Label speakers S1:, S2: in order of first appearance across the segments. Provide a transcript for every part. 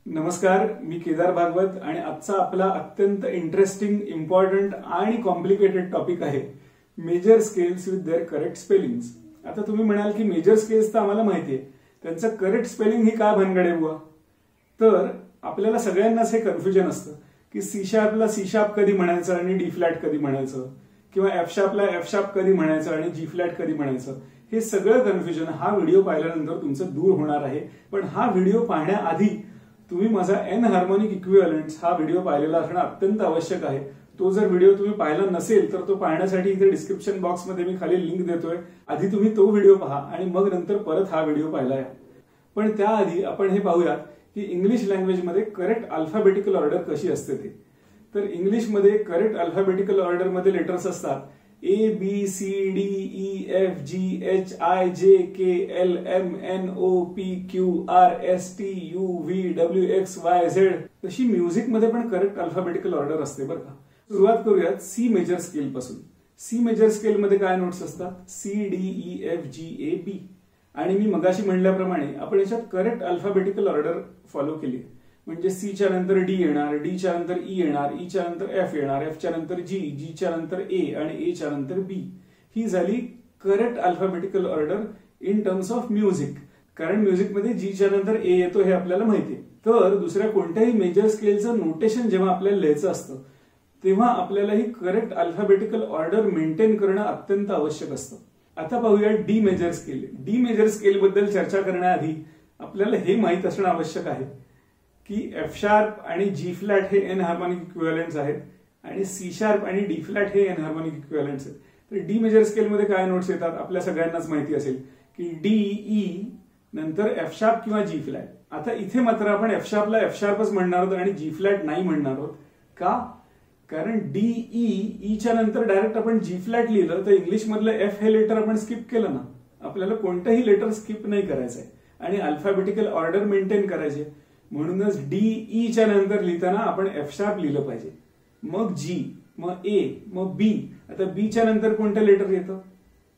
S1: नमस्कार, मी केदार भागवत आणि आजचा आपला अत्यंत इंटरेस्टिंग, इम्पॉर्टंट आणि कॉम्प्लिकेटेड टॉपिक आहे major scales with their correct spellings. आता तुम्ही म्हणाल की मेजर स्केल्स तर आम्हाला माहिती आहे, त्यांचं करेक्ट स्पेलिंग ही काय भानगड आहे बुवा. तर आपल्याला सगळ्यांनाच हे कन्फ्युजन असतं की सी शार्पला सी शार्प कधी म्हणायचं आणि डी फ्लॅट कधी म्हणायचं, किंवा एफ शार्पला एफ शार्प कधी म्हणायचं आणि जी फ्लॅट कधी म्हणायचं. हे सगळं कन्फ्युजन हा व्हिडिओ पाहिल्यानंतर तुमचं दूर होणार आहे. पण हा व्हिडिओ पाहण्याआधी तुम्ही माझा एन हार्मोनिक इक्विव्हॅलंट्स हा व्हिडिओ पाहिलेला असणं अत्यंत आवश्यक आहे. तो जर व्हिडिओ तुम्ही पाहिला नसेल तर तो पाहण्यासाठी इथे डिस्क्रिप्शन बॉक्समध्ये मी खाली लिंक देतोय. आधी तुम्ही तो व्हिडिओ पहा आणि मग नंतर परत हा व्हिडिओ पाहायला या. पण त्याआधी आपण हे पाहूयात की इंग्लिश लँग्वेजमध्ये करेक्ट अल्फाबेटिकल ऑर्डर कशी असते ते. तर इंग्लिशमध्ये करेक्ट अल्फाबेटिकल ऑर्डरमध्ये लेटर्स असतात A B C D E F G H I J K L M N O P Q R S T U V W X Y Z. तशी म्युझिकमध्ये पण करेक्ट अल्फाबेटिकल ऑर्डर असते बरं का. सुरुवात करूयात सी मेजर स्केल पासून. C major scale मध्ये काय नोट्स असतात? C D E F G A B. आणि मी मगाशी म्हणल्याप्रमाणे आपण याच्यात करेक्ट अल्फाबेटिकल ऑर्डर फॉलो केली. म्हणजे सी च्या नंतर डी येणार, डी च्या नंतर ई येणार, ई च्या नंतर एफ येणार, एफ च्या नंतर जी, जी च्या नंतर ए आणि ए च्या नंतर बी. ही झाली correct alphabetical order in terms of music. कारण म्युझिकमध्ये जी च्या नंतर ए येतो हे आपल्याला माहिती आहे. तर दुसऱ्या कोणत्याही मेजर स्केलचं नोटेशन जेव्हा आपल्याला लिहायचं असतं तेव्हा आपल्याला ही करेक्ट अल्फाबेटिकल ऑर्डर मेंटेन करणं अत्यंत आवश्यक असतं. आता पाहूया D major scale. D major scale बद्दल चर्चा करण्याआधी आपल्याला हे माहित असणं आवश्यक आहे की एफ शार्प आणि जी फ्लॅट हे एन हार्मोनिक इक्विव्हॅलंट्स आहेत आणि सी शार्प आणि डी फ्लॅट हे एन हार्मोनिक इक्विव्हॅलंट्स आहेत. तर डी मेजर स्केलमध्ये काय नोट्स येतात आपल्या सगळ्यांनाच माहिती असेल की डी ई नंतर एफ शार्प किंवा जी फ्लॅट. आता इथे मात्र आपण एफ शार्पला एफ शार्पच म्हणणार आहोत आणि जी फ्लॅट नाही म्हणणार आहोत. का? कारण डी ई च्या नंतर डायरेक्ट आपण जी फ्लॅट लिहिलं तर इंग्लिश मधलं एफ हे लेटर आपण स्किप केलं ना. आपल्याला कोणतंही लेटर स्किप नाही करायचंय आणि अल्फाबेटिकल ऑर्डर मेंटेन करायचे. म्हणूनच डी ई च्या नंतर लिहिताना आपण एफ शार्प लिहिलं पाहिजे, मग जी, मग ए, मग बी. आता बी च्या नंतर कोणतं लेटर येतं?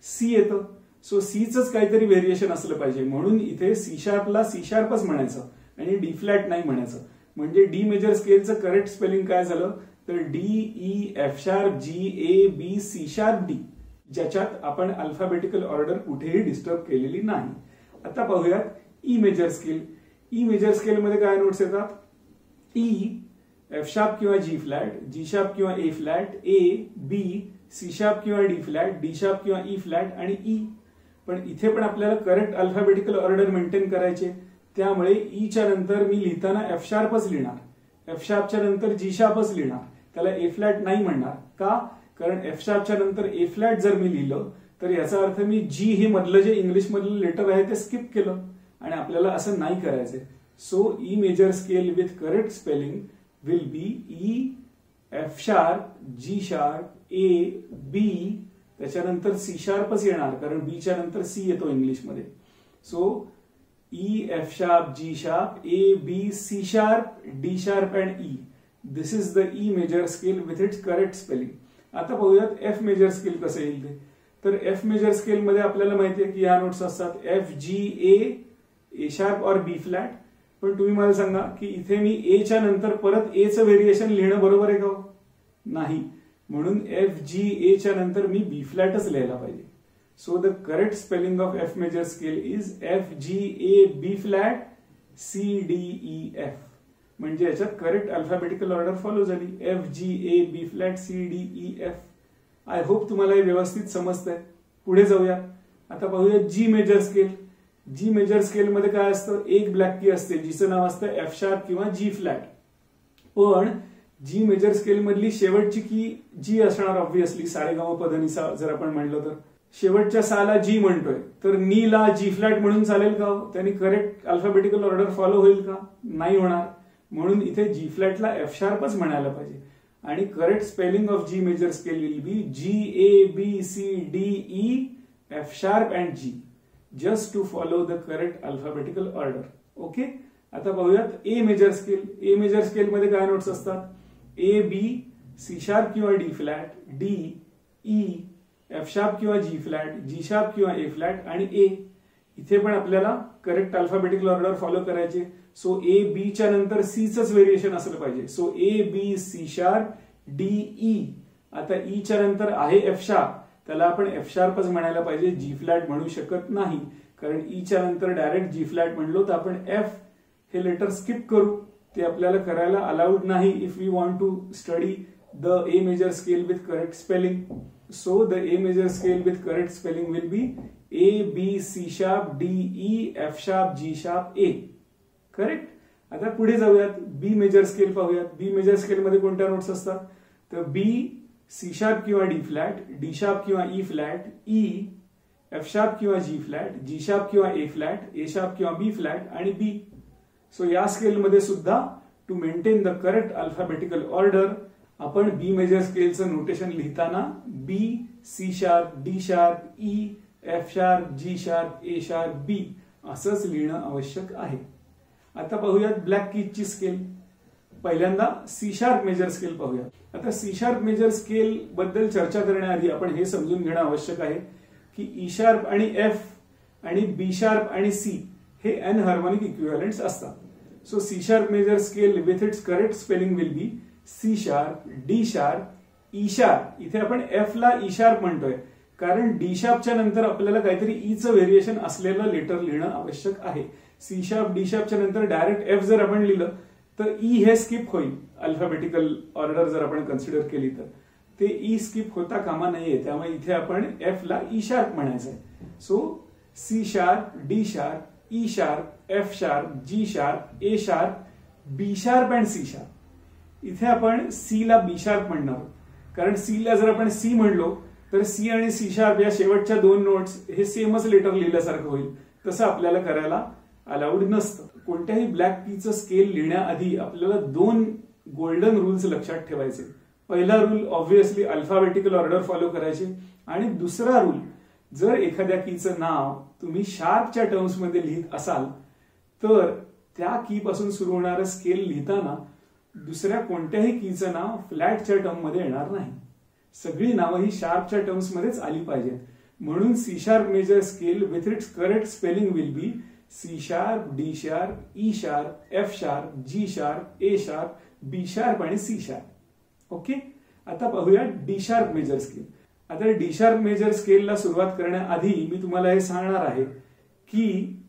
S1: सी येतं. सो सीच काहीतरी व्हेरिएशन असलं पाहिजे. म्हणून इथे सी शार्पला सी शार्पच म्हणायचं आणि डी फ्लॅट नाही म्हणायचं. म्हणजे डी मेजर स्केलचं करेक्ट स्पेलिंग काय झालं तर D E F sharp G A B C sharp D, ज्याच्यात आपण अल्फाबेटिकल ऑर्डर कुठेही डिस्टर्ब केलेली नाही. आता पाहूयात E major scale. E major scale मध्ये काय नोट्स येतात? ई एफ शार्प किंवा जी फ्लॅट, जी शार्प किंवा A flat, A B, C sharp किंवा डी फ्लॅट, डी शार्प किंवा ई फ्लॅट आणि ई. पण इथे पण आपल्याला करेक्ट अल्फाबेटिकल ऑर्डर मेंटेन करायचे. त्यामुळे ई च्या नंतर मी लिहिताना एफ शार्पच लिहिणार, एफ शार्पच्या नंतर जी शार्पच लिहिणार, त्याला ए फ्लॅट नाही म्हणणार. का? कारण एफ शार्पच्या नंतर ए फ्लॅट जर मी लिहिलं तर याचा अर्थ मी जी हे मधलं जे इंग्लिश मधलं लेटर आहे ते स्किप केलं आणि आपल्याला असं नाही करायचंय. So E major scale with correct spelling will be E F sharp, G sharp, A B, त्याच्यानंतर सी शार्पच येणार कारण बी च्या नंतर सी येतो इंग्लिशमध्ये. So E F sharp, G sharp, A B, C sharp, D sharp and E. This is the E major scale with its correct spelling. आता पाहूयात F major scale कसं येईल ते. तर एफ मेजर स्केल मध्ये आपल्याला माहिती आहे की ह्या नोट्स असतात एफ जी ए शार्प और बी फ्लॅट. पण तुम्ही मला सांगा की इथे मी ए च्या नंतर परत ए चं व्हेरिएशन लिहिणं बरोबर आहे का? नाही. म्हणून एफ जी ए च्या नंतर मी बी फ्लॅटच लिहायला पाहिजे. So the correct spelling of F major scale is F G A B flat C D E F. म्हणजे याच्यात करेक्ट अल्फाबेटिकल ऑर्डर फॉलो झाली. F G A B flat C D E F. I hope तुम्हाला हे व्यवस्थित समजतंय. पुढे जाऊया. आता पाहूया G major scale. G major scale मध्ये काय असतं? एक ब्लॅक की असते जिचं नाव असतं एफ शार्प किंवा जी फ्लॅट. पण जी मेजर स्केल मधली शेवटची की जी असणार ऑब्व्हियसली. सारेगामापधनिसा जर आपण म्हणलं तर शेवटच्या साला जी म्हणतोय तर नी ला जी फ्लॅट म्हणून चालेल का? त्यांनी करेक्ट अल्फाबेटिकल ऑर्डर फॉलो होईल का? नाही होणार. म्हणून इथे जी फ्लॅटला एफ शार्पच म्हणायला पाहिजे. आणि correct spelling of G major scale will be G A B C D E F sharp and G, just to follow the correct alphabetical order. Okay. आता पाहूयात A major scale. A major scale मध्ये काय notes असतात? A B, C sharp किंवा D flat, D E, F sharp किंवा G flat, G sharp किंवा A flat आणि ए. इथे पण आपल्याला करेक्ट अल्फाबेटिकल ऑर्डर फॉलो करायचे. सो ए बी च्या नंतर सीचंच व्हेरिएशन असलं पाहिजे. So A B C sharp D E. आता ई च्या नंतर आहे एफ शार्प, त्याला आपण एफ शार्पच म्हणायला पाहिजे, जी फ्लॅट म्हणू शकत नाही, कारण ई च्या नंतर डायरेक्ट जी फ्लॅट म्हणलो तर आपण एफ हे लेटर स्किप करू, ते आपल्याला करायला अलाउड नाही if we want to study the A major scale with correct spelling. So the A major scale with correct spelling will be A B C sharp D E F sharp G sharp A. Correct. आता पुढे जाऊयात, बी major scale पाहूयात. बी major scale मध्ये कोणत्या notes असतात, तर बी C sharp किंवा D flat, D sharp किंवा E flat, E F sharp किंवा जी फ्लॅट, जी शार्प किंवा ए फ्लॅट, ए शार्प किंवा बी फ्लॅट आणि बी. सो या स्केलमध्ये सुद्धा to maintain the correct alphabetical order आपण बी मेजर स्केलचं नोटेशन लिहिताना B C sharp D sharp E F sharp G sharp A sharp B असंच लिहिणं आवश्यक आहे. आता पाहूयात ब्लॅक कीजची स्केल. पहिल्यांदा सी शार्प मेजर स्केल पाहूयात. आता सी शार्प मेजर स्केल बद्दल चर्चा करण्याआधी आपण हे समजून घेणं आवश्यक आहे की ई शार्प आणि एफ आणि बी शार्प आणि सी हे एन हार्मोनिक इक्विव्हॅलंट्स असतात. So C sharp major scale with its correct spelling will be C sharp D sharp E sharp. इथे आपण एफ ला ई शार्प म्हणतोय कारण डी शार्पच्या नंतर आपल्याला काहीतरी ईचं व्हेरिएशन असलेलं लेटर लिहिणं आवश्यक आहे. सी शार्प डी शार्पच्या नंतर डायरेक्ट एफ जर आपण लिहिलं तर ई हे स्किप होईल. अल्फाबेटिकल ऑर्डर जर आपण कन्सिडर केली तर ते ई स्किप होता कामा नाहीये, त्यामुळे इथे आपण एफ ला ई शार्प म्हणायचंय. So C sharp D sharp E sharp F sharp G sharp A sharp B sharp and C sharp. इथे आपण सी ला बी शार्प म्हणणार आहोत कारण सी ला जर आपण सी म्हणलो तर सी आणि सी शार्प या शेवटच्या दोन नोट्स हे सेमच लेटर लिहिल्यासारखं होईल, तसं आपल्याला करायला अलाउड नसतं. कोणत्याही ब्लॅक कीचं स्केल लिहिण्याआधी आपल्याला दोन गोल्डन रूल्स लक्षात ठेवायचे. पहिला rule obviously alphabetical order follow करायचे आणि दुसरा रूल जर एखाद्या कीचं नाव तुम्ही शार्पच्या टर्म्स मध्ये लिहित असाल तर त्या की पासून सुरू होणारं स्केल लिहिताना दुसऱ्या कोणत्याही कीचं नाव फ्लॅटच्या टर्म मध्ये येणार नाही. सगळी नावं ही शार्पच्या टर्म्स मध्येच आली पाहिजेत. म्हणून C sharp major scale with its correct spelling will be C sharp D sharp E sharp F sharp G sharp A sharp B sharp आणि सी शार्प. ओके. आता पाहूया डी शार्प मेजर स्केल. आता D sharp major स्केलला सुरुवात करण्याआधी मी तुम्हाला हे सांगणार आहे की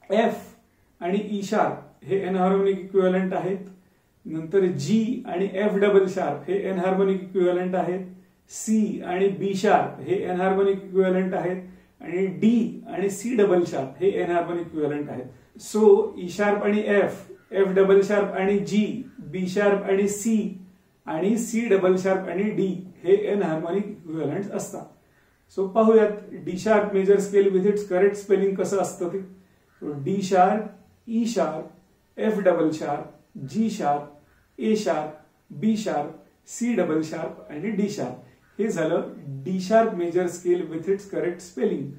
S1: एफ आणि ई शार्प हे एनहार्मोनिक इक्विव्हॅलंट आहेत. नंतर जी आणि एफ डबल शार्प हे एनहार्मोनिक इक्विव्हॅलंट आहेत. सी आणि बी शार्प हे एनहार्मोनिक इक्विव्हॅलंट आहेत आणि डी आणि सी डबल शार्प हे एनहार्मोनिक इक्विव्हॅलंट आहेत. सो ई शार्प आणि एफ, एफ डबल शार्प आणि जी, बी शार्प आणि सी आणि सी डबल शार्प आणि डी हे एनहार्मोनिक इक्विव्हॅलंट असतात. सो पाहूयात D sharp major scale with its correct spelling कसं असतं ते. D sharp E sharp F double sharp G sharp A sharp B sharp C double sharp आणि D sharp. हे झालं D sharp major scale with its correct spelling.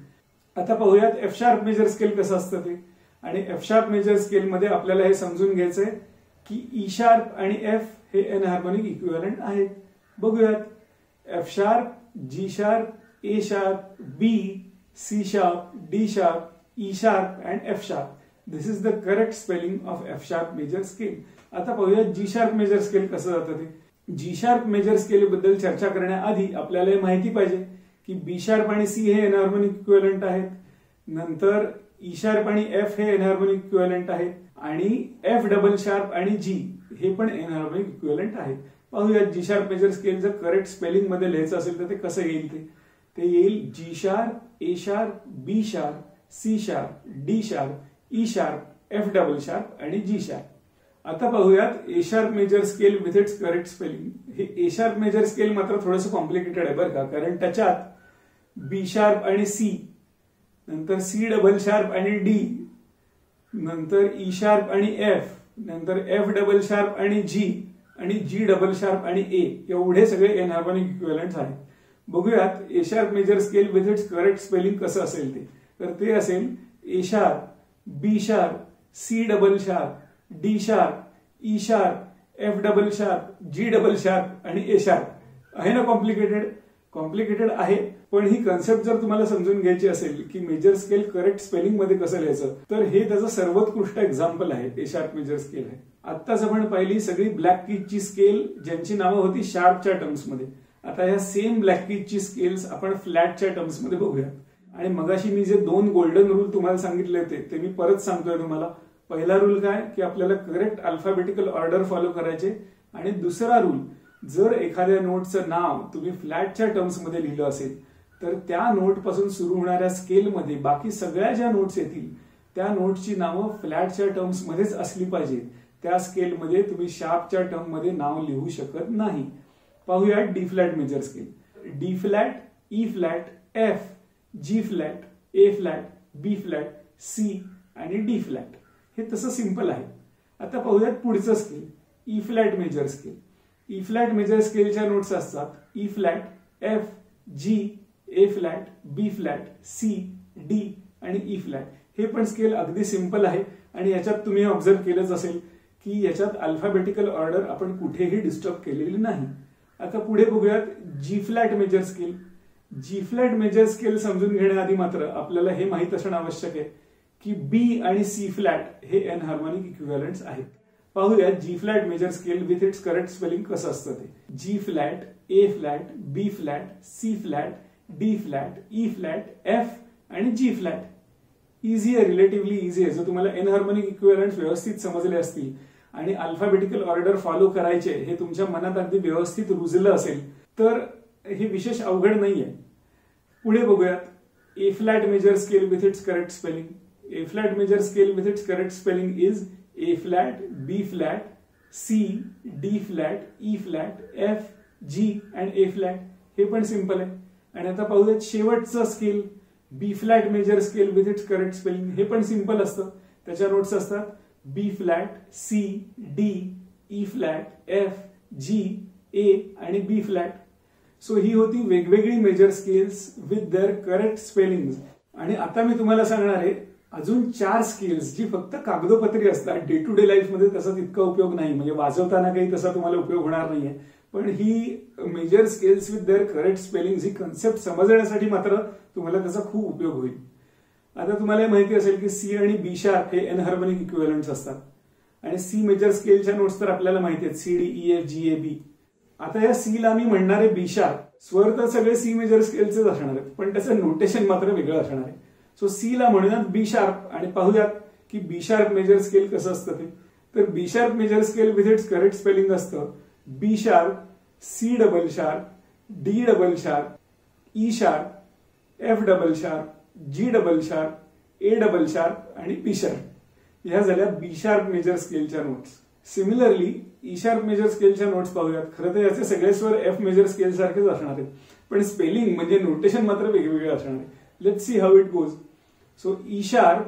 S1: आता पाहूयात F sharp major scale कसं असतं ते. आणि एफ शार्प मेजर स्केल मध्ये आपल्याला हे समजून घ्यायचंय की ई शार्प आणि एफ हे एनहार्मोनिक इक्विव्हॅलंट आहेत. बघूयात. F sharp G sharp A sharp B C sharp D sharp E sharp and F sharp. This is the correct spelling of F sharp major scale. आता पाहूयात G sharp major scale कसं जातं ते. जी sharp major scale बद्दल चर्चा करण्याआधी आपल्याला हे माहिती पाहिजे की बी शार्प आणि सी हे एनहार्मोनिक इक्विव्हॅलंट आहेत. नंतर ई शार्प आणि एफ हे एनहार्मोनिक इक्विव्हॅलंट आहेत आणि एफ डबल शार्प आणि जी हे पण एनहार्मोनिक इक्विव्हॅलंट आहेत. पाहूयात जी शार्प मेजर स्केल जर करेक्ट स्पेलिंग मध्ये लिहायचं असेल तर ते कसं येईल ते येईल G sharp A sharp B sharp C sharp D sharp E sharp F double sharp आणि जी शार्प. आता पाहूयात A sharp major scale with its correct spelling. हे ए शार्प मेजर स्केल मात्र थोडंसं कॉम्प्लिकेटेड आहे बरं का, कारण त्याच्यात बी शार्प आणि सी, नंतर सी डबल शार्प आणि डी, नंतर ई शार्प आणि एफ, नंतर एफ डबल शार्प आणि जी डबल शार्प आणि ए एवढे सगळे एनहार्मोनिक इक्विव्हॅलंट्स आहेत. बघूयात A sharp major scale with its correct spelling कसं असेल ते. तर ते असेल A sharp B sharp C double sharp D sharp E sharp F double sharp G double sharp आणि ए शार्प. आहे ना कॉम्प्लिकेटेड. कॉम्प्लिकेटेड आहे, पण ही कन्सेप्ट जर तुम्हाला समजून घ्यायची असेल की मेजर स्केल करेक्ट स्पेलिंग मध्ये कसं लिहायचं, तर हे त्याचं सर्वोत्कृष्ट एक्झाम्पल आहे. ए शार्प मेजर स्केल आहे. आत्ताच आपण पाहिली सगळी ब्लॅक कीजची स्केल ज्यांची नावं होती शार्पच्या टर्म्स मध्ये. आता ह्या सेम ब्लॅक कीजची स्केल्स आपण फ्लॅटच्या टर्म्स मध्ये बघूयात. आणि मगाशी मी जे 2 गोल्डन रूल तुम्हाला सांगितले होते ते मी परत सांगतोय तुम्हाला. पहिला रूल काय की आपल्याला करेक्ट अल्फाबेटिकल ऑर्डर फॉलो करायचे. आणि दुसरा रूल, जर एखाद्या नोटचं नाव तुम्ही फ्लॅटच्या टर्म्स मध्ये लिहिलं असेल तर त्या नोट पासून सुरू होणाऱ्या स्केलमध्ये बाकी सगळ्या ज्या नोट्स येतील त्या नोटची नावं फ्लॅटच्या टर्म्स मध्येच असली पाहिजे. त्या स्केलमध्ये तुम्ही शार्पच्या टर्म मध्ये नाव लिहू शकत नाही. पाहूया D flat major scale. D flat, E flat, F, G flat, A flat, B flat, C आणि डी फ्लॅट. हे तसं सिंपल आहे. आता पाहूयात पुढचं scale, E flat major scale. E flat major स्केलच्या नोट्स असतात E flat, F, G, A flat, B flat, C, D आणि ई फ्लॅट. हे पण स्केल अगदी सिंपल आहे आणि याच्यात तुम्ही ऑब्झर्व केलंच असेल की याच्यात अल्फाबेटिकल ऑर्डर आपण कुठेही डिस्टर्ब केलेली नाही. आता पुढे बघूयात जी फ्लॅट मेजर स्केल. जी फ्लॅट मेजर स्केल समजून घेण्याआधी मात्र आपल्याला हे माहित असणं आवश्यक आहे की बी आणि सी फ्लॅट हे एनहार्मोनिक इक्विव्हॅलंट्स आहेत. पाहूया G flat major scale with its correct spelling कसं असतं ते. G flat, A flat, B flat, C flat, D flat, E flat, F आणि जी फ्लॅट. इझी आहे, रिलेटिव्हली इझी आहे. जर तुम्हाला एनहार्मोनिक इक्विव्हॅलंट्स व्यवस्थित समजले असतील आणि अल्फाबेटिकल ऑर्डर फॉलो करायचे हे तुमच्या मनात अगदी व्यवस्थित रुजलं असेल तर हे विशेष अवघड नाहीये. पुढे बघूयात A flat major scale with its correct spelling. A flat major scale with its correct spelling is A flat, B flat, C, D flat, E flat, F, G and A flat. हे पण simple आहे. आणि आता पाहूयात शेवटचं scale B flat major scale with its correct spelling. हे पण सिंपल असतं. त्याच्या नोट्स असतात B flat, C, D, E flat, F, G, A आणि बी फ्लॅट. सो ही होती वेगवेगळी major scales with their correct spelling. आणि आता मी तुम्हाला सांगणार आहे अजून 4 स्केल्स जी फक्त कागदोपत्री असतात. डे टू डे लाईफ मध्ये तसा तितका उपयोग नाही, म्हणजे वाजवताना काही तसा तुम्हाला उपयोग होणार नाहीये. पण ही major scales with their correct spelling ही कन्सेप्ट समजण्यासाठी मात्र तुम्हाला त्याचा खूप उपयोग होईल. आता तुम्हाला माहिती असेल की सी आणि बी शार्प हे एनहार्मोनिक इक्विव्हॅलंट्स असतात. आणि सी मेजर स्केलच्या नोट्स तर आपल्याला माहिती आहेत, C, D, E, F, G, A, बी. आता या सी ला मी म्हणणारे बी शार्प. स्वर तर सगळे सी मेजर स्केलचेच असणार आहेत पण त्याचं नोटेशन मात्र वेगळं असणार आहे. सो सी ला म्हणूयात बी शार्प. आणि पाहूयात की बी शार्प मेजर स्केल कसं असतं ते. तर B sharp major scale with its correct spelling असतं B sharp, C double sharp, D double sharp, E sharp, F double sharp, G double sharp, A double sharp आणि B sharp. ह्या झाल्या B sharp major स्केलच्या notes. Similarly E sharp major स्केलच्या notes पाहूयात. खरं तर याचे सगळे स्वर एफ मेजर स्केल सारखेच असणार आहेत पण स्पेलिंग म्हणजे नोटेशन मात्र वेगवेगळे असणार आहे. Let's see how it goes. So E sharp,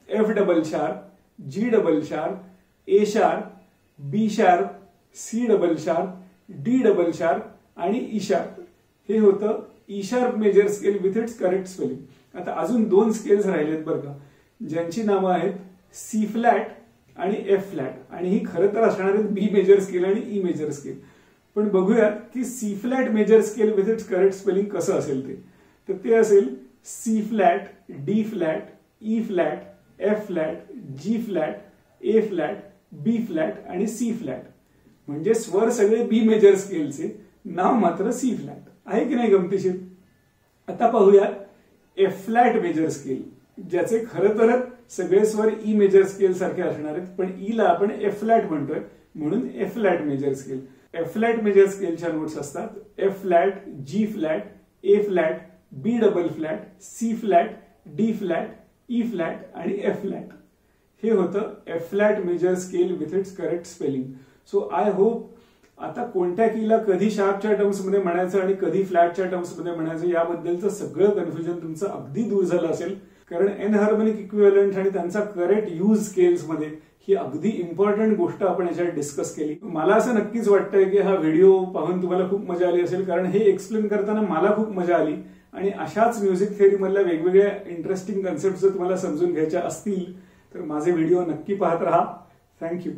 S1: F double sharp, G double sharp, A sharp, B sharp, C double sharp, D double sharp आणि ई शार्प. हे होतं E sharp major scale with its correct spelling. आता अजून 2 scales राहिलेत बरं का, ज्यांची नावं आहेत सी फ्लॅट आणि एफ फ्लॅट. आणि ही खरं तर असणार आहेत बी मेजर स्केल आणि ई मेजर स्केल. पण बघूयात की C flat major scale with its correct spelling कसं असेल ते. तर ते असेल C flat, D flat, E flat, F flat, G flat, A flat, B flat आणि सी फ्लॅट. म्हणजे स्वर सगळे बी मेजर स्केलचे, नाव मात्र सी फ्लॅट. आहे की नाही गमतीशीर. आता पाहूयात एफ फ्लॅट मेजर स्केल, ज्याचे खरं तर सगळे स्वर ई मेजर स्केल सारखे असणार आहेत पण ई ला आपण एफ फ्लॅट म्हणतोय म्हणून F flat major scale. F flat major स्केलच्या नोट्स असतात F flat, G flat, A flat, B double flat, C flat, D flat, E flat आणि एफ फ्लॅट. हे होतं F flat major scale with its correct spelling. So I hope आता कोणत्या कीला कधी शार्पच्या terms मध्ये म्हणायचं आणि कधी फ्लॅटच्या टर्म्स मध्ये म्हणायचं याबद्दलचं सगळं कन्फ्युजन तुमचं अगदी दूर झालं असेल. कारण एनहार्मोनिक इक्विव्हॅलंट आणि त्यांचा करेक्ट यूज स्केल्स मध्ये ही अगदी इम्पॉर्टंट गोष्ट आपण याच्यात डिस्कस केली. मला असं नक्कीच वाटतंय की हा व्हिडिओ पाहून तुम्हाला खूप मजा आली असेल, कारण हे एक्सप्लेन करताना मला खूप मजा आली. आणि अशाच म्युझिक थेअरी मधल्या वेगवेगळ्या इंटरेस्टिंग कन्सेप्ट जर तुम्हाला समजून घ्यायच्या असतील तर माझे व्हिडिओ नक्की पाहत राहा. थँक्यू.